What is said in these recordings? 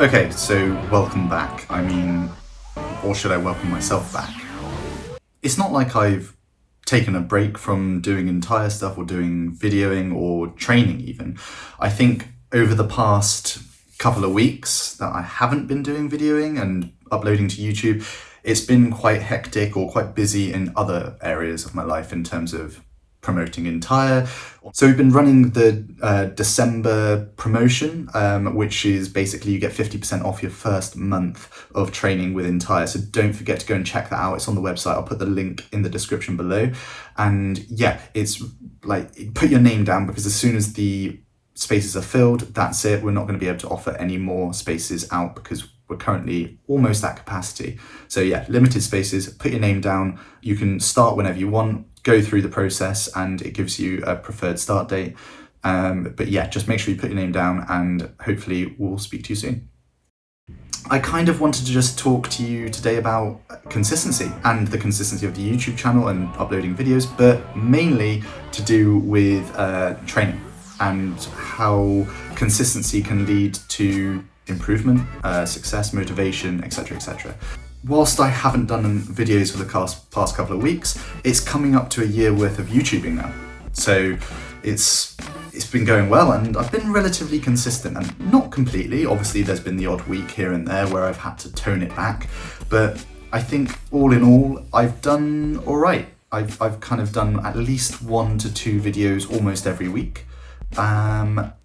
Okay, so welcome back. Or should I welcome myself back? It's not like I've taken a break from doing entire stuff or doing videoing or training even. I think over the past couple of weeks that I haven't been doing videoing and uploading to YouTube, it's been quite hectic or quite busy in other areas of my life in terms of promoting entire. So we've been running the December promotion, which is basically you get 50% off your first month of training with entire. So don't forget to go and check that out. It's on the website. I'll put the link in the description below. And yeah, it's like, put your name down because as soon as the spaces are filled, that's it. We're not going to be able to offer any more spaces out because we're currently almost at capacity. So yeah, limited spaces, put your name down. You can start whenever you want, go through the process, and it gives you a preferred start date. But yeah, just make sure you put your name down and hopefully we'll speak to you soon. I kind of wanted to just talk to you today about consistency and the consistency of the YouTube channel and uploading videos, but mainly to do with training and how consistency can lead to improvement, success, motivation, etc., etc. Whilst I haven't done videos for the past couple of weeks, it's coming up to a year worth of YouTubing now. So it's been going well and I've been relatively consistent, and not completely. Obviously there's been the odd week here and there where I've had to tone it back, but I think all in all I've done all right. I've kind of done at least 1 to 2 videos almost every week.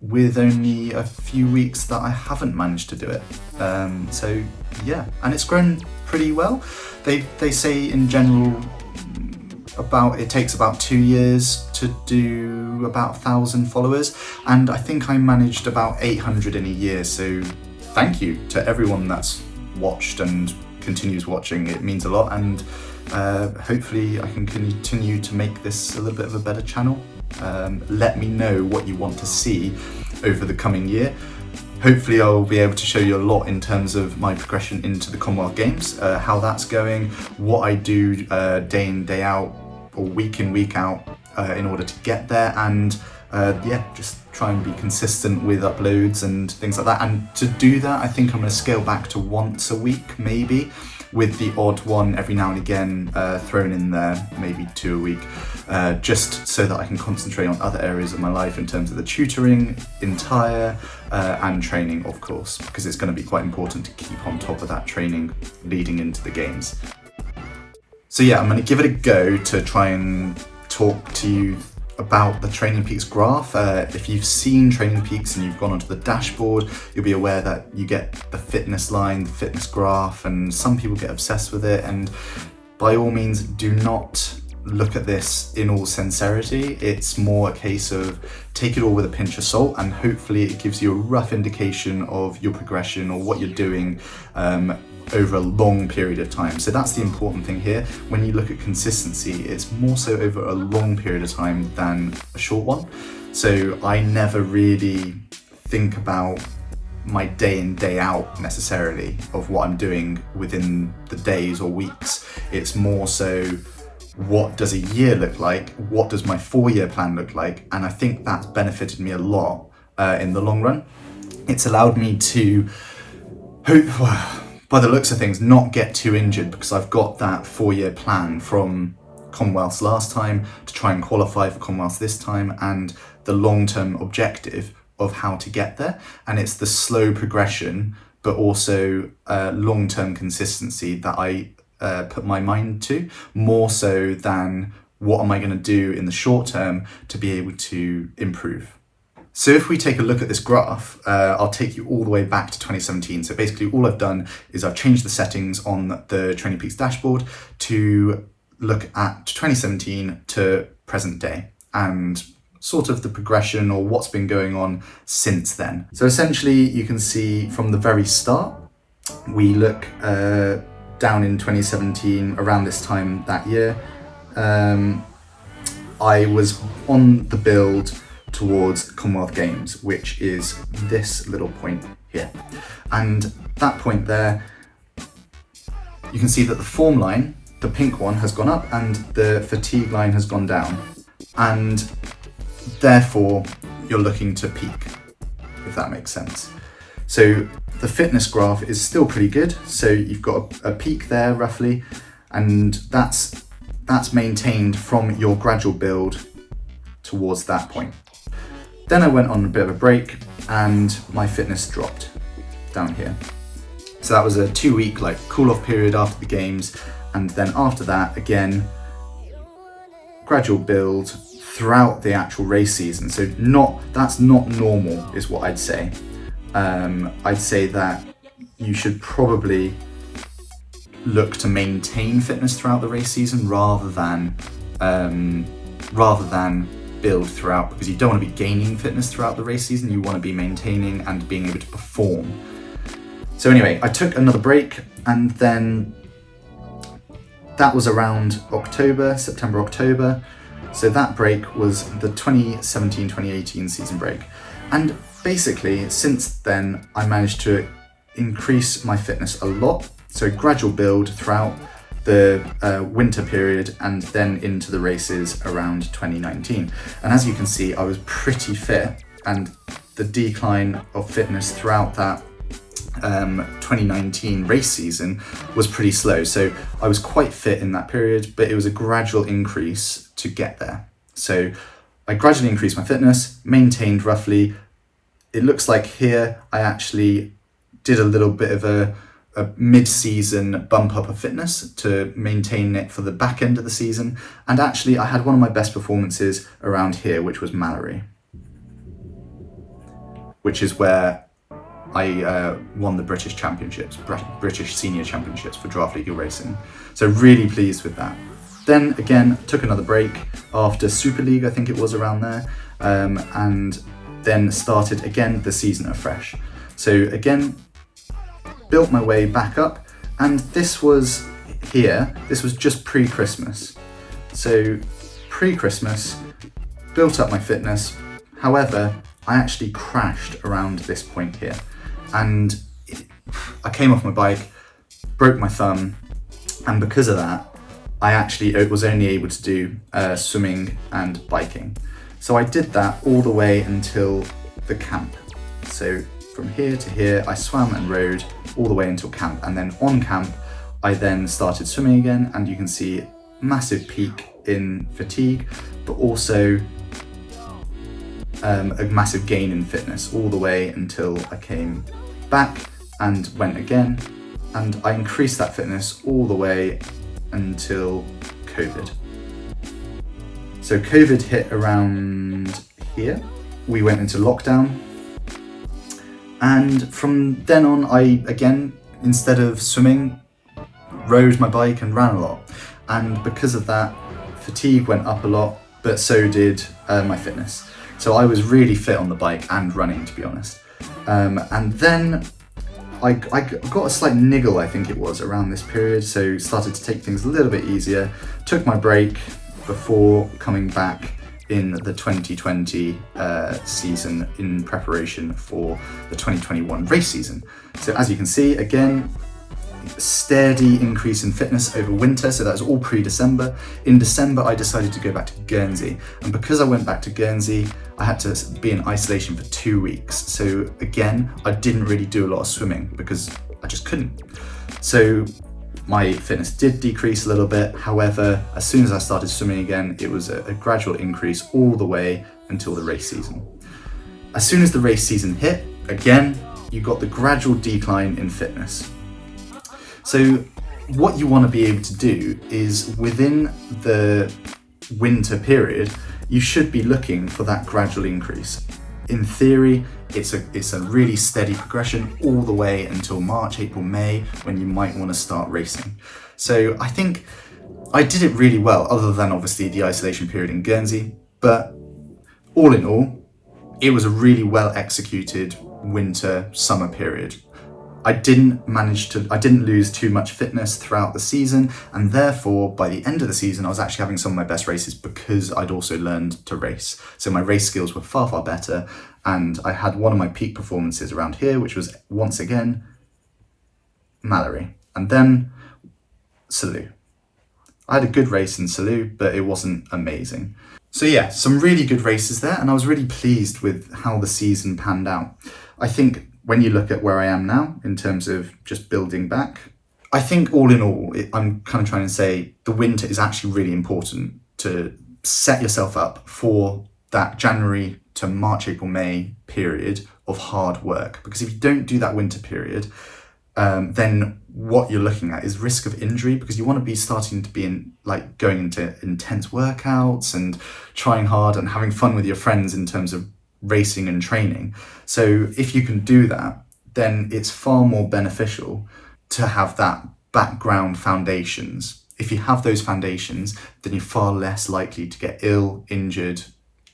With only a few weeks that I haven't managed to do it. So yeah, and it's grown pretty well. They say in general it takes about 2 years to do about 1,000 followers, and I think I managed about 800 in a year. So thank you to everyone that's watched and continues watching. It means a lot, and hopefully I can continue to make this a little bit of a better channel. Let me know what you want to see over the coming year. Hopefully I'll be able to show you a lot in terms of my progression into the Commonwealth Games, how that's going, what I do day in, day out, or week in, week out in order to get there, and yeah, just try and be consistent with uploads and things like that. And to do that, I think I'm going to scale back to once a week, maybe, with the odd one every now and again thrown in there, maybe 2 a week, just so that I can concentrate on other areas of my life in terms of the tutoring, entire, and training, of course, because it's going to be quite important to keep on top of that training leading into the games. So yeah, I'm going to give it a go to try and talk to you about the Training Peaks graph. If you've seen Training Peaks and you've gone onto the dashboard, you'll be aware that you get the fitness line, the fitness graph, and some people get obsessed with it. And by all means, do not look at this in all sincerity. It's more a case of take it all with a pinch of salt, and hopefully it gives you a rough indication of your progression or what you're doing over a long period of time. So that's the important thing here. When you look at consistency, it's more so over a long period of time than a short one. So I never really think about my day in, day out necessarily of what I'm doing within the days or weeks. It's more so, what does a year look like? What does my 4-year plan look like? And I think that's benefited me a lot in the long run. It's allowed me to by the looks of things, not get too injured, because I've got that 4-year plan from Commonwealths last time to try and qualify for Commonwealths this time, and the long-term objective of how to get there. And it's the slow progression, but also long-term consistency that I put my mind to, more so than what am I going to do in the short term to be able to improve. So if we take a look at this graph, I'll take you all the way back to 2017. So basically all I've done is I've changed the settings on the Training Peaks dashboard to look at 2017 to present day and sort of the progression or what's been going on since then. So essentially you can see from the very start, we look down in 2017, around this time that year, I was on the build towards Commonwealth Games, which is this little point here. And that point there, you can see that the form line, the pink one, has gone up and the fatigue line has gone down. And therefore, you're looking to peak, if that makes sense. So the fitness graph is still pretty good. So you've got a peak there roughly, and that's maintained from your gradual build towards that point. Then I went on a bit of a break and my fitness dropped down here. So that was a 2-week like cool off period after the games, and then after that again gradual build throughout the actual race season. So that's not normal is what I'd say. I'd say that you should probably look to maintain fitness throughout the race season rather than build throughout, because you don't want to be gaining fitness throughout the race season. You want to be maintaining and being able to perform. So anyway, I took another break, and then that was around September, October. So that break was the 2017-2018 season break. And basically, since then, I managed to increase my fitness a lot. So gradual build throughout the winter period and then into the races around 2019. And as you can see, I was pretty fit, and the decline of fitness throughout that 2019 race season was pretty slow. So I was quite fit in that period, but it was a gradual increase to get there. So I gradually increased my fitness, maintained roughly, it looks like here I actually did a little bit of a mid-season bump up of fitness to maintain it for the back end of the season. And actually I had one of my best performances around here, which was Mallory, which is where I won the British Championships, British Senior Championships for Draft Legal Racing. So really pleased with that. Then again, took another break after Super League, I think it was around there, and then started again the season afresh. So again, built my way back up, and this was just pre-Christmas. So pre-Christmas, built up my fitness. However, I actually crashed around this point here, and I came off my bike, broke my thumb, and because of that, I was only able to do swimming and biking. So I did that all the way until the camp. So from here to here, I swam and rode all the way until camp, and then on camp, I then started swimming again, and you can see massive peak in fatigue, but also a massive gain in fitness all the way until I came back and went again, and I increased that fitness all the way until COVID. So COVID hit around here, we went into lockdown, and from then on I again, instead of swimming, rode my bike and ran a lot, and because of that fatigue went up a lot, but so did my fitness. So I was really fit on the bike and running, to be honest. And then I got a slight niggle, I think it was, around this period, so started to take things a little bit easier, took my break before coming back in the 2020 season in preparation for the 2021 race season. So as you can see, again, steady increase in fitness over winter, so that was all pre-December. In December, I decided to go back to Guernsey, and because I went back to Guernsey, I had to be in isolation for 2 weeks. So again, I didn't really do a lot of swimming because I just couldn't. So my fitness did decrease a little bit. However, as soon as I started swimming again, it was a gradual increase all the way until the race season. As soon as the race season hit, again, you got the gradual decline in fitness. So what you want to be able to do is within the winter period, you should be looking for that gradual increase. In theory, it's a really steady progression all the way until March, April, May, when you might want to start racing. So I think I did it really well, other than obviously the isolation period in Guernsey, but all in all, it was a really well executed summer period. I didn't lose too much fitness throughout the season, and therefore by the end of the season I was actually having some of my best races because I'd also learned to race. So my race skills were far, far better, and I had one of my peak performances around here, which was once again Mallory, and then Salou. I had a good race in Salou, but it wasn't amazing. So yeah, some really good races there, and I was really pleased with how the season panned out. I think when you look at where I am now in terms of just building back, I think all in all, I'm kind of trying to say the winter is actually really important to set yourself up for that January to March, April, May period of hard work. Because if you don't do that winter period, then what you're looking at is risk of injury, because you want to be starting to be going into intense workouts and trying hard and having fun with your friends in terms of racing and training. So if you can do that, then it's far more beneficial to have that background foundations. If you have those foundations, then you're far less likely to get ill, injured,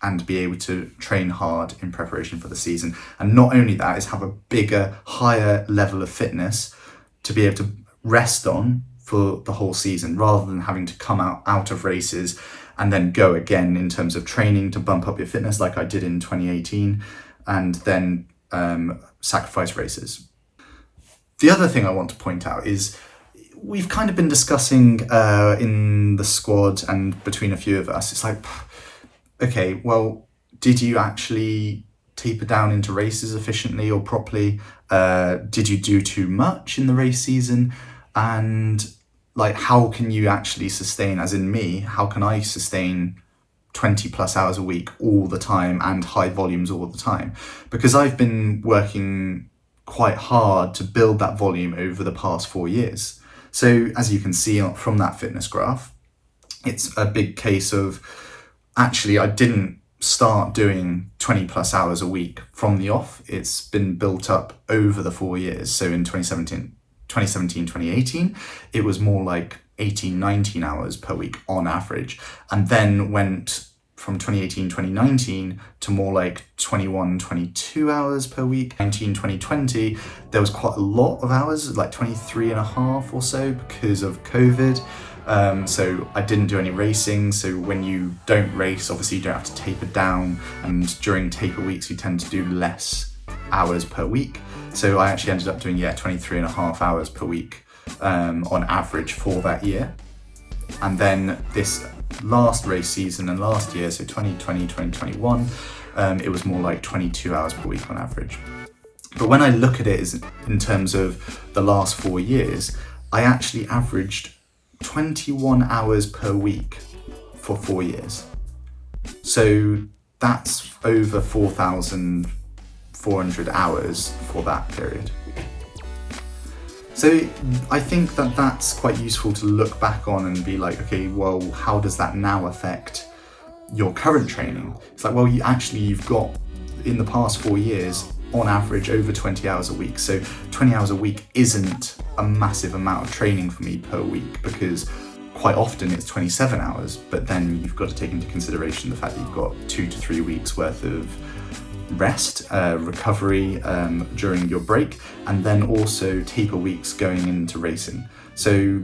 and be able to train hard in preparation for the season. And not only that, is have a bigger, higher level of fitness to be able to rest on for the whole season, rather than having to come out of races and then go again in terms of training to bump up your fitness like I did in 2018, and then sacrifice races. The other thing I want to point out is we've kind of been discussing in the squad and between a few of us, it's like, okay, well, did you actually taper down into races efficiently or properly? Did you do too much in the race season? And like, how can you actually sustain, as in me, how can I sustain 20 plus hours a week all the time and high volumes all the time? Because I've been working quite hard to build that volume over the past 4 years. So as you can see from that fitness graph, it's a big case of, actually, I didn't start doing 20 plus hours a week from the off. It's been built up over the 4 years. So in 2017, 2018, it was more like 18, 19 hours per week on average. And then went from 2018, 2019 to more like 21, 22 hours per week. 2020, there was quite a lot of hours, like 23 and a half or so because of COVID. So I didn't do any racing. So when you don't race, obviously you don't have to taper down. And during taper weeks, you tend to do less hours per week. So I actually ended up doing, 23 and a half hours per week on average for that year. And then this last race season and last year, so 2020, 2021, it was more like 22 hours per week on average. But when I look at it in terms of the last 4 years, I actually averaged 21 hours per week for 4 years. So that's over 4,400 hours for that period. So I think that that's quite useful to look back on and be like, okay, well, how does that now affect your current training? It's like, well, you've got in the past 4 years, on average, over 20 hours a week. So 20 hours a week isn't a massive amount of training for me per week, because quite often it's 27 hours, but then you've got to take into consideration the fact that you've got 2 to 3 weeks worth of rest, recovery during your break, and then also taper weeks going into racing. So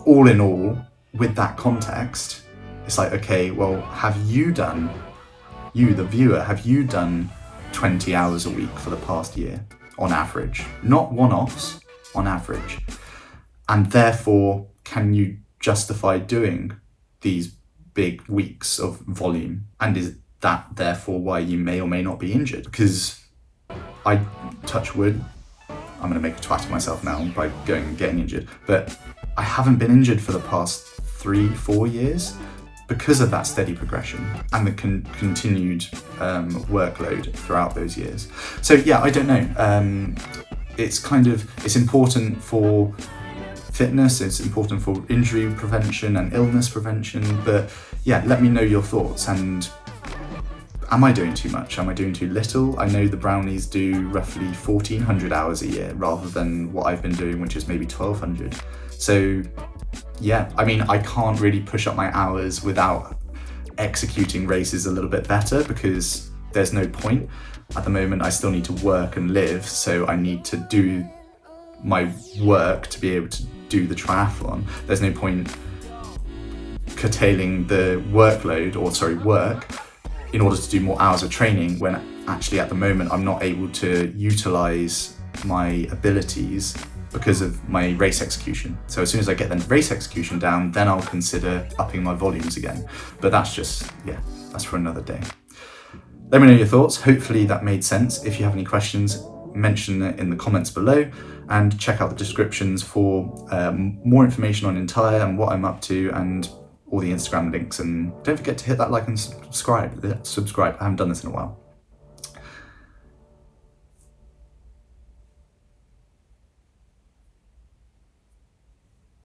all in all, with that context, it's like, okay, well, have you done, you the viewer, have you done 20 hours a week for the past year on average? Not one-offs, on average. And therefore, can you justify doing these big weeks of volume? And is that therefore why you may or may not be injured? Because I touch wood, I'm going to make a twat of myself now by going and getting injured, but I haven't been injured for the past 3-4 years because of that steady progression and the continued workload throughout those years. So yeah, I don't know. It's important for fitness, it's important for injury prevention and illness prevention, but yeah, let me know your thoughts. And am I doing too much? Am I doing too little? I know the Brownies do roughly 1,400 hours a year rather than what I've been doing, which is maybe 1,200. So yeah, I mean, I can't really push up my hours without executing races a little bit better, because there's no point. At the moment, I still need to work and live, so I need to do my work to be able to do the triathlon. There's no point curtailing the work in order to do more hours of training when actually at the moment I'm not able to utilize my abilities because of my race execution. So as soon as I get the race execution down, then I'll consider upping my volumes again. But that's for another day. Let me know your thoughts. Hopefully that made sense. If you have any questions, mention it in the comments below, and check out the descriptions for more information on Entire and what I'm up to, and all the Instagram links. And don't forget to hit that like and subscribe. I haven't done this in a while.